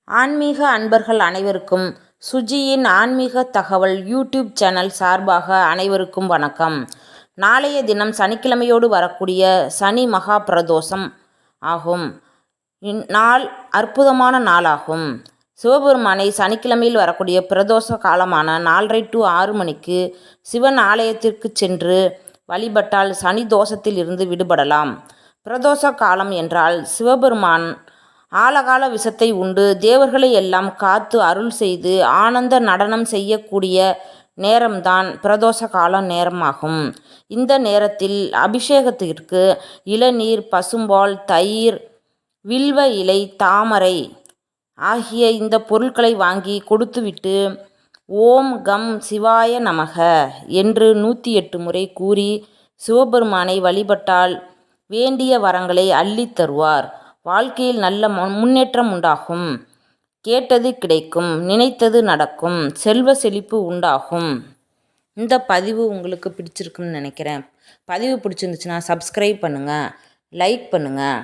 ஆன்மீக அன்பர்கள் அனைவருக்கும் சுஜியின் ஆன்மீக தகவல் யூடியூப் சேனல் சார்பாக அனைவருக்கும் வணக்கம். நாளைய தினம் சனிக்கிழமையோடு வரக்கூடிய சனி மகா பிரதோஷம் ஆகும். இந்நாள் அற்புதமான நாளாகும். சிவபெருமானை சனிக்கிழமையில் வரக்கூடிய பிரதோஷ காலமான 4:30 to 6 மணிக்கு சிவன் ஆலயத்திற்கு சென்று வழிபட்டால் சனி தோஷத்தில் இருந்து விடுபடலாம். பிரதோஷ காலம் என்றால் சிவபெருமான் ஆலகால விஷத்தை உண்டு தேவர்களை எல்லாம் காத்து அருள் செய்து ஆனந்த நடனம் செய்யக்கூடிய நேரம்தான் பிரதோஷ கால நேரமாகும். இந்த நேரத்தில் அபிஷேகத்திற்கு இளநீர், பசும்பால், தயிர், வில்வ இலை, தாமரை ஆகிய இந்த பொருட்களை வாங்கி கொடுத்துவிட்டு ஓம் கம் சிவாய நமக என்று 108 முறை கூறி சிவபெருமானை வழிபட்டால் வேண்டிய வரங்களை அள்ளித் தருவார். வாழ்க்கையில் நல்ல முன்னேற்றம் உண்டாகும். கேட்டது கிடைக்கும், நினைத்தது நடக்கும், செல்வ செழிப்பு உண்டாகும். இந்த பதிவு உங்களுக்கு பிடிச்சிருக்குன்னு நினைக்கிறேன். பதிவு பிடிச்சிருந்துச்சுன்னா சப்ஸ்கிரைப் பண்ணுங்கள், லைக் பண்ணுங்கள்.